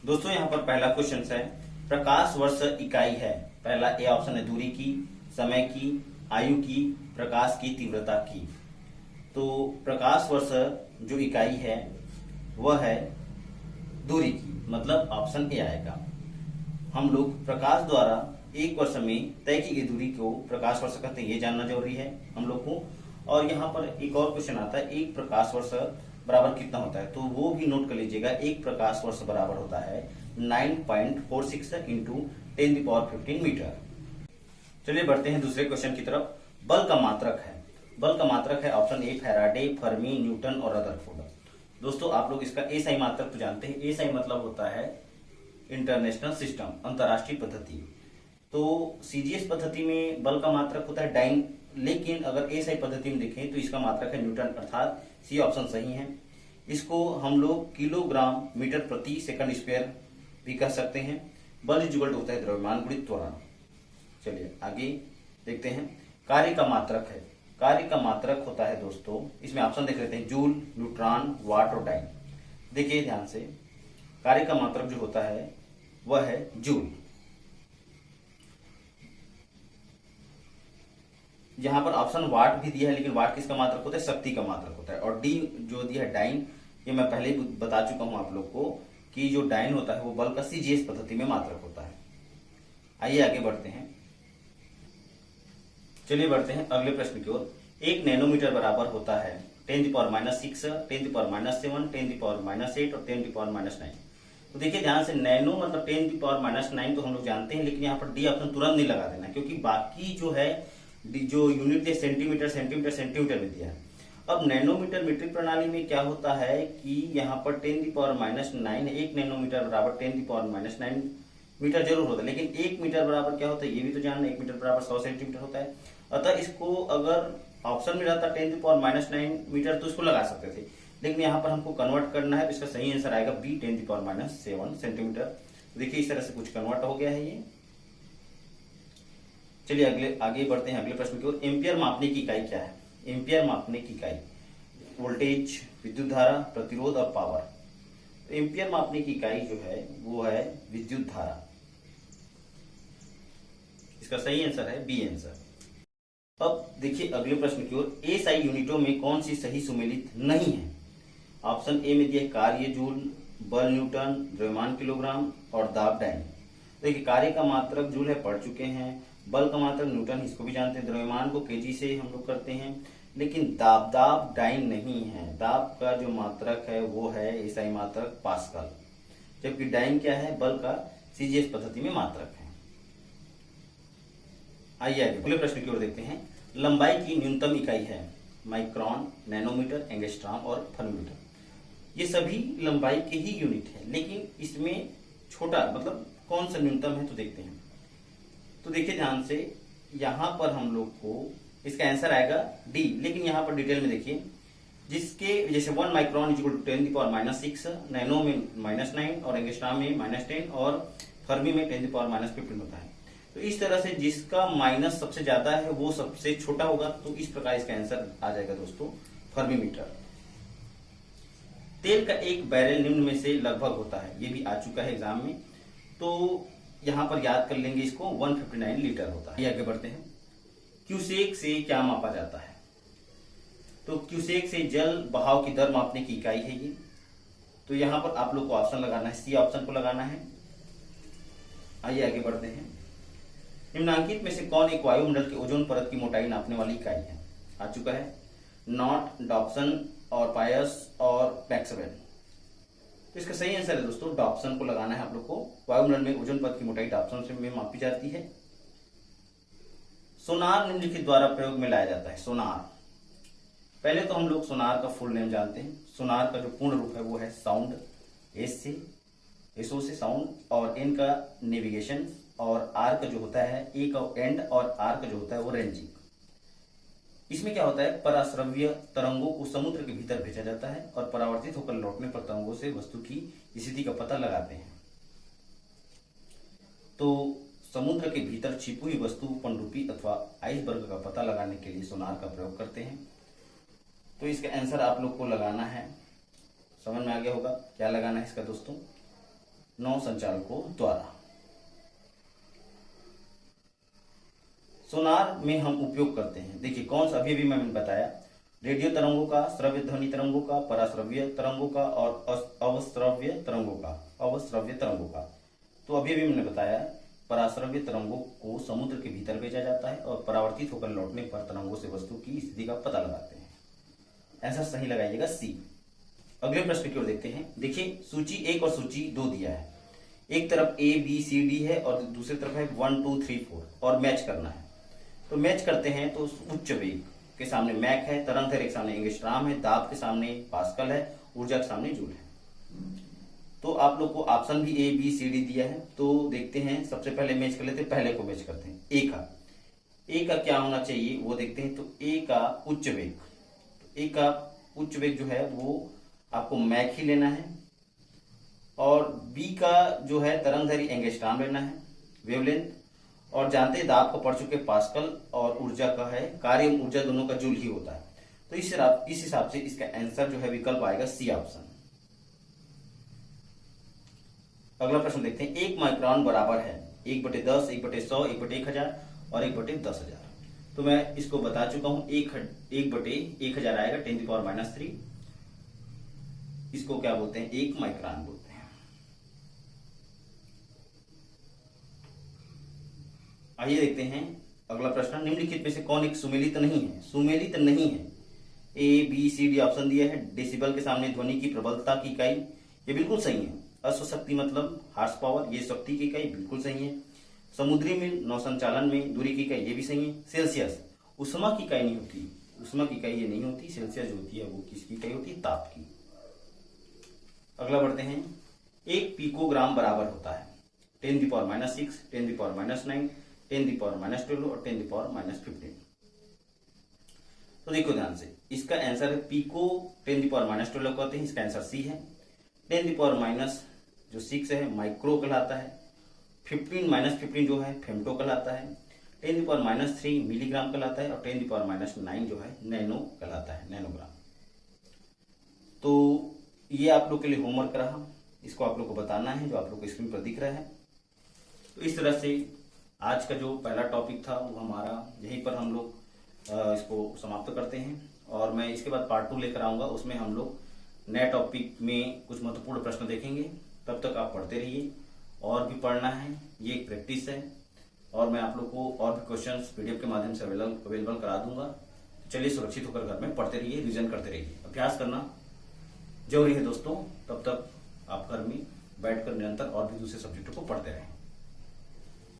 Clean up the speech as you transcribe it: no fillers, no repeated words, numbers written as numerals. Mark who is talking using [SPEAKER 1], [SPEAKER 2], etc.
[SPEAKER 1] दोस्तों यहाँ पर पहला क्वेश्चन है, प्रकाश वर्ष इकाई है। पहला ए ऑप्शन है दूरी की, समय की, आयु की, प्रकाश की तीव्रता की। तो प्रकाश वर्ष जो इकाई है वह है दूरी की, मतलब ऑप्शन ए आएगा। हम लोग प्रकाश द्वारा एक वर्ष में तय की गई दूरी को प्रकाश वर्ष कहते हैं, ये जानना जरूरी है हम लोग को। और यहाँ पर एक और क्वेश्चन आता है, एक प्रकाश वर्ष बराबर कितना होता है, तो वो भी नोट कर लीजिएगा। एक प्रकाश वर्ष बराबर होता है 9.46 इंटू 10⁻15 मीटर। चलिए बढ़ते हैं दूसरे क्वेश्चन की तरफ। बल का मात्रक है, बल का मात्रक है option A Faraday, Fermi, Newton और रदरफोर्ड। दोस्तों आप लोग इसका एसआई मात्रक तो जानते हैं। एसआई मतलब होता है इंटरनेशनल सिस्टम, अंतरराष्ट्रीय पद्धति। तो सीजीएस पद्धति में बल का मात्रक होता है डाइन, लेकिन अगर एसआई पद्धति में देखें तो इसका मात्रक है न्यूटन, अर्थात सी ऑप्शन सही है। इसको हम लोग किलोग्राम मीटर प्रति सेकंड स्क्वायर भी कह सकते हैं। बल इज इक्वल टू होता है द्रव्यमान गुणित त्वरण। चलिए आगे देखते हैं। कार्य का मात्रक है, कार्य का मात्रक होता है दोस्तों, इसमें ऑप्शन देख लेते हैं, जूल, न्यूट्रॉन, वाट और डाइन। देखिए ध्यान से, कार्य का मात्रक जो होता है वह है जूल। यहाँ पर ऑप्शन वाट भी दिया है, लेकिन वाट किसका मात्रक होता है, शक्ति का मात्रक होता है। और डी जो दिया है डाइन, ये मैं पहले ही बता चुका हूं आप लोग को कि जो डाइन होता है वो बल का सीजीएस पद्धति में मात्रक होता है। आइए आगे बढ़ते हैं। चलिए बढ़ते हैं अगले प्रश्न की ओर। 1 नैनोमीटर बराबर होता है 10⁻⁻6, 10⁻⁷, 10⁻⁸ और 10⁻⁹। तो देखिए ध्यान से, नैनो मतलब 10⁻⁹ तो हम लोग जानते हैं, लेकिन यहाँ पर डी ऑप्शन तुरंत नहीं लगा देना, क्योंकि बाकी जो है जो यूनिट है सेंटीमीटर सेंटीमीटर सेंटीमीटर में दिया है। अब नैनोमीटर मीट्रिक प्रणाली में क्या होता है कि यहाँ पर 10⁻⁹, 1 नैनोमीटर बराबर 10⁻⁹ मीटर जरूर होता है, लेकिन 1 मीटर बराबर क्या होता है ये भी तो जानना। 1 मीटर बराबर 100 सेंटीमीटर होता है। अतः इसको अगर ऑप्शन में रहता 10⁻⁹ मीटर तो इसको लगा सकते थे, लेकिन यहाँ पर हमको कन्वर्ट करना है, तो इसका सही आंसर आएगा बी 10⁻⁷ सेंटीमीटर। देखिए इस तरह से कुछ कन्वर्ट हो गया है ये। चलिए आगे बढ़ते हैं अगले प्रश्न की ओर। एम्पियर मापने की इकाई क्या है? एम्पियर मापने की इकाई वोल्टेज, विद्युत धारा, प्रतिरोध और पावर। तो एम्पियर मापने की इकाई जो है वो है विद्युत धारा। इसका सही आंसर है बी आंसर। अब देखिए अगले प्रश्न की ओर। एसआई यूनिटों में कौन सी सही सुमेलित नहीं है? ऑप्शन ए में दिया कार्य जूल, बल न्यूटन, द्रव्यमान किलोग्राम और दाब डाइन। देखिए कार्य का मात्रक जूल है, पढ़ चुके हैं। बल का मात्रक न्यूटन, इसको भी जानते हैं। द्रव्यमान को केजी से हम लोग करते हैं, लेकिन दाब डाइन नहीं है। दाब का जो मात्रक है वो है एसआई मात्रक पास्कल, जबकि डाइन क्या है, बल का सीजीएस पद्धति में मात्रक है। आइए आगे अगले प्रश्न की ओर देखते हैं। लंबाई की न्यूनतम इकाई है माइक्रोन, नैनोमीटर, एंगस्ट्रॉम और फर्मीमीटर। ये सभी लंबाई के ही यूनिट है, लेकिन इसमें छोटा मतलब कौन सा न्यूनतम है तो देखते हैं। तो देखिए ध्यान से, यहां पर हम लोग को इसका आंसर आएगा डी, लेकिन यहां पर डिटेल में देखिए, जिसके जैसे 1 micron is equal to 10⁻⁻6, nano में -9 और एंगस्ट्रॉम में -10 और फर्मी में 10⁻⁻15 होता है। तो इस तरह से जिसका माइनस सबसे ज्यादा है वो सबसे छोटा होगा, तो इस प्रकार इसका आंसर आ जाएगा दोस्तों फर्मीमीटर। तेल का एक बैरल निम्न में से लगभग होता है, ये भी आ चुका है एग्जाम में, तो यहां पर याद कर लेंगे इसको, 159 लीटर होता है। आगे बढ़ते हैं। क्यूसेक से क्या मापा जाता है? तो क्यूसेक से जल बहाव की दर मापने की इकाई है ये। तो यहां पर आप लोग को ऑप्शन लगाना है, सी ऑप्शन को लगाना है। आइए आगे बढ़ते हैं। निम्नांकित में से कौन एक वायुमंडल के ओजोन परत की मोटाई नापने वाली इकाई है? आ चुका है, नॉट, डॉप्सन और पायस और मैक्सवेल। तो इसका सही आंसर है दोस्तों डॉप्सन को लगाना है आप लोग को। वायुमंडल में ओजोन परत की मोटाई डॉप्सन से में मापी जाती है। सोनार निम्नलिखित द्वारा प्रयोग में लाया जाता है। सोनार, पहले तो हम लोग सोनार का फुल नेम जानते हैं। सोनार का जो पूर्ण रूप है वो है साउंड, एसओ से साउंड, और एन का नेविगेशन, और आर का जो होता है, ए का एंड और आर का जो होता है वो रेंजिंग। इसमें क्या होता है, पराश्रव्य तरंगों को समुद्र के भीतर भेजा जाता है और परावर्तित होकर लौटने पर तरंगों से वस्तु की स्थिति का पता लगाते हैं। तो समुद्र के भीतर छिपी हुई वस्तु, पनडुब्बी अथवा आइसबर्ग का पता लगाने के लिए सोनार का प्रयोग करते हैं। तो इसका आंसर आप लोग को लगाना है, समझ में आ गया होगा क्या लगाना है इसका दोस्तों। नौ संचालकों द्वारा। सोनार में हम उपयोग करते हैं, देखिए कौन सा, अभी मैंने बताया, रेडियो तरंगों का, श्रव्य ध्वनि तरंगों का, पराश्रव्य तरंगों का और अवश्रव्य तरंगों का। तो अभी मैंने बताया पराश्रव्य तरंगों को समुद्र के भीतर भेजा जाता है और परावर्तित होकर लौटने पर तरंगों से वस्तु की स्थिति का पता लगाते हैं। ऐसा सही लगाइएगा सी। अगले प्रश्न की ओर देखते हैं। देखिए सूची 1 और सूची 2 दिया है, एक तरफ A B C D है और दूसरी तरफ है 1 2 3 4 और मैच करना है। तो मैच करते हैं तो उच्च वेग के सामने मैक है, तरंग दैर्घ्य के सामने एंगस्ट्राम है, दाब के सामने पास्कल है, ऊर्जा के सामने जूल है। तो आप लोग को ऑप्शन भी A B C D दिया है, तो देखते हैं, सबसे पहले मैच कर लेते हैं, पहले को मैच करते हैं। ए का क्या होना चाहिए वो देखते हैं। तो ए का उच्च वेग, तो ए का उच्च वेग जो है वो आपको मैक ही लेना है, और बी का जो है तरंग दैर्घ्य एंगस्ट्राम लेना है, वेवलेंथ, और जानते हैं दाब को पढ़ चुके पास्कल, और ऊर्जा का है, कार्य ऊर्जा दोनों का जूल ही होता है। तो इस हिसाब से इसका आंसर जो है विकल्प आएगा सी ऑप्शन। अगला प्रश्न देखते हैं। 1 माइक्रोन बराबर है 1/10, 1/100, 1/1000 और 1/10,000। तो मैं इसको बता चुका हूं, 1/1000 आएगा 10⁻³ इसको क्या बोलते हैं, 1 माइक्रोन बोलते हैं। आइए देखते हैं अगला प्रश्न। निम्नलिखित में से कौन एक सुमेलित नहीं है? सुमेलित नहीं है, A B C D option दिया है। डेसिबल के सामने ध्वनि की प्रबलता की इकाई, ये बिल्कुल सही है। अश्वशक्ति मतलब हार्स पावर, ये शक्ति की इकाई, बिल्कुल सही है। समुद्री में नौसंचालन में दूरी की इकाई, ये भी सही है। सेल्सियस उष्मा की इकाई नहीं होती, उष्मा की इकाई ये नहीं होती। सेल्सियस जो होती है वो किसकी इकाई होती है? ताप की। अगला बढ़ते हैं। 1 पिकोग्राम बराबर होता है 10⁻⁻6, 10⁻⁻9, 10⁻⁻12 और 10⁻⁻15। तो देखो ध्यान से, इसका आंसर है पिको 10⁻⁻12 कहते हैं, इसका आंसर सी है। 10⁻⁻6 है माइक्रो कहलाता है, 15 जो है फेम्टो कहलाता है, 10⁻³ मिलीग्राम कहलाता है, और 10⁻⁹ जो है नैनो कहलाता है, नैनोग्राम। तो ये आप लोग के लिए होमवर्क रहा, इसको आप लोग को बताना है जो आप लोग को स्क्रीन पर दिख रहा है। तो इस तरह से आज का जो पहला टॉपिक था वो हमारा यहीं पर हम लोग इसको समाप्त करते हैं, और मैं इसके बाद पार्ट 2 लेकर आऊंगा। उसमें हम लोग नए टॉपिक में कुछ महत्वपूर्ण प्रश्न देखेंगे। तब तक आप पढ़ते रहिए, और भी पढ़ना है, ये एक प्रैक्टिस है, और मैं आप लोग को और भी क्वेश्चंस पीडीएफ के माध्यम से अवेलेबल करा दूंगा। चलिए सुरक्षित होकर घर में पढ़ते रहिए, रिवीजन करते रहिए, अभ्यास करना जरूरी है दोस्तों। तब तक आप घर में बैठकर निरंतर और भी दूसरे सब्जेक्टों को पढ़ते रहें।